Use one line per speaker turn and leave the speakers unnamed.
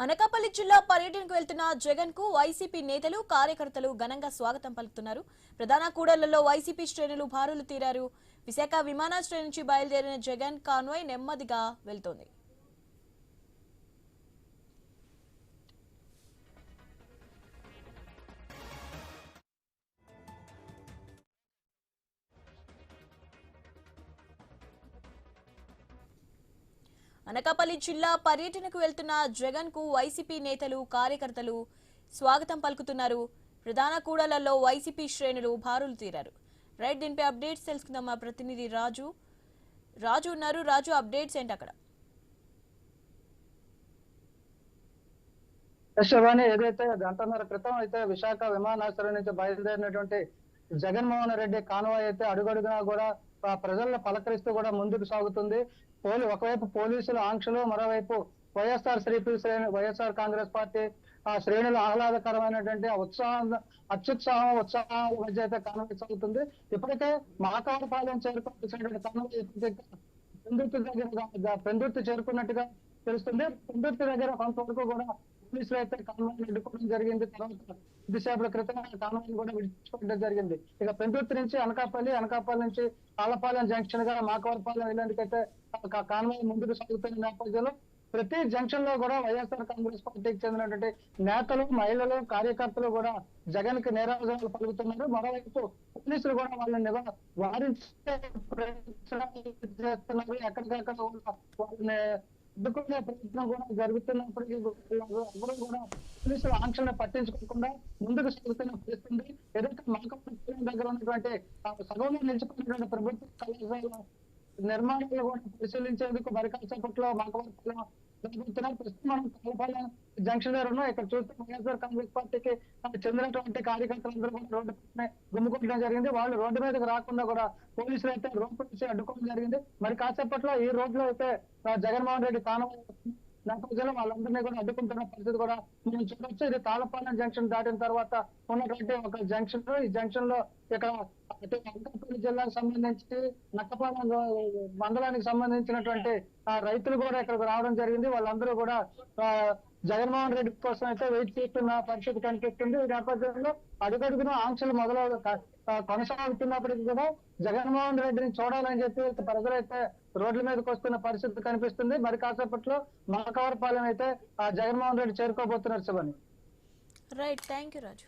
అనకాపల్లి జిల్లా పర్యటనకు వెళ్తున్న జగన్ కు వైసీపీ నేతలు కార్యకర్తలు ఘనంగా స్వాగతం పలుకుతున్నారు. ప్రధాన కూడళ్లలో వైసీపీ శ్రేణులు బారులు తీరారు. విశాఖ విమానాశ్రయం నుంచి బయలుదేరిన జగన్ కాన్వాయ్ నెమ్మదిగా వెళ్తోంది. అనకాపల్లి జిల్లా పర్యటనకు వెళ్తున్న జగన్ కు వైసీపీ నేతలు కార్యకర్తలు స్వాగతం పలుకుతున్నారు. ప్రధాన కూడళ్లలో వైసీపీ శ్రేణులు బారులు తీరారు. రైట్, దీనిపై అప్డేట్స్ తెలుసుకుందాం. మా ప్రతినిధి రాజు ఉన్నారు. రాజు, అప్డేట్స్ ఏంటి అక్కడ?
శివాని, ఏదైతే గంటన్నర క్రితం అయితే విశాఖ విమానాశ్రయం నుంచి బయలుదేరినటువంటి జగన్మోహన్ రెడ్డి కాన్వాయ్ అయితే అడుగడుగునా కూడా ప్రజలను పలకరిస్తూ కూడా ముందుకు సాగుతుంది. ఒకవైపు పోలీసుల ఆంక్షలు, మరోవైపు వైఎస్ఆర్ కాంగ్రెస్ పార్టీ శ్రేణులు ఆహ్లాదకరమైనటువంటి ఉత్సాహం మధ్య అయితే కాన్వాయ్ సాగుతుంది. ఇప్పటికే మాకాడపాలెం చేరుకున్నటువంటి కాన్వాయ్ పెందుర్తి చేరుకున్నట్టుగా తెలుస్తుంది. పెందుర్తి దగ్గర కొంతవరకు కూడా పోలీసులు అయితే కాన్వాయ్ అడ్డుకోవడం జరిగింది. తర్వాత కొద్దిసేపటి క్రితం కాన్వాయ్ కూడా విడిచిపెట్టడం జరిగింది. ఇక పెందుర్తి నుంచి అనకాపల్లి నుంచి ఆలపాలెం జంక్షన్ గా మాకవరపాలెం ఇలాంటికైతే కాన్వాయ్ ముందుకు సాగుతున్న నేపథ్యంలో ప్రతి జంక్షన్ లో కూడా వైఎస్ఆర్ కాంగ్రెస్ పార్టీకి చెందినటువంటి నేతలు, మహిళలు, కార్యకర్తలు కూడా జగన్ కి నీరాజనాలు పలుకుతున్నారు. మరోవైపు పోలీసులు కూడా వాళ్ళని వారించే ప్రయత్నాలు చేస్తున్నారు. ఎక్కడికక్కడ వాళ్ళని అడ్డుకునే ప్రయత్నం కూడా జరుగుతున్నప్పటికీ ఎవరు కూడా పోలీసుల ఆంక్షలను పట్టించుకోకుండా ముందుకు సాగుతున్న పరిస్థితి. ఏదైతే మాకవరపాలెం దగ్గర ఉన్నటువంటి సగంలో నిలిచిపోయినటువంటి ప్రభుత్వ కళాశాల నిర్మాణాలు కూడా పరిశీలించేందుకు మరి కాసేపట్లో మాకవరపాలెం జరుగుతున్నారు. ప్రస్తుతం మనం కాలపాలెం జంక్షన్ దగ్గర ఉన్నాం. ఇక్కడ చూస్తే వైఎస్ఆర్ కాంగ్రెస్ పార్టీకి చెందినటువంటి కార్యకర్తలందరూ కూడా రోడ్డు పైన గుమ్ముకోవడం జరిగింది. వాళ్ళు రోడ్డు మీదకి రాకుండా కూడా పోలీసులు అయితే రోడ్డు నుంచి అడ్డుకోవడం జరిగింది. మరి కాసేపట్లో ఈ రోడ్లో అయితే జగన్మోహన్ రెడ్డి కాన్వాయ్ నేపథ్యంలో వాళ్ళందరినీ కూడా అడ్డుకుంటున్న పరిస్థితి కూడా మనం చూడవచ్చు. ఇది తాళపాలెం జంక్షన్ దాటిన తర్వాత ఉన్నటువంటి ఒక జంక్షన్. ఈ జంక్షన్ లో ఇక్కడ అనకాపల్లి జిల్లాకు సంబంధించి నక్కపాలెం మండలానికి సంబంధించినటువంటి రైతులు కూడా ఇక్కడికి రావడం జరిగింది. వాళ్ళందరూ కూడా జగన్మోహన్ రెడ్డి కోసం అయితే వెయిట్ చేస్తున్న పరిస్థితి కనిపిస్తుంది. ఈ నేపథ్యంలో అడుగడుగున ఆంక్షలు కొనసాగుతున్నప్పటికీ కూడా జగన్మోహన్ రెడ్డిని చూడాలని చెప్పి ప్రజలైతే రోడ్ల మీదకి వస్తున్న పరిస్థితి కనిపిస్తుంది. మరి కాసేపట్లో మాకవరపాలెం అయితే జగన్మోహన్ రెడ్డి చేరుకోబోతున్నారు. Shivani.
Right, thank you Raju.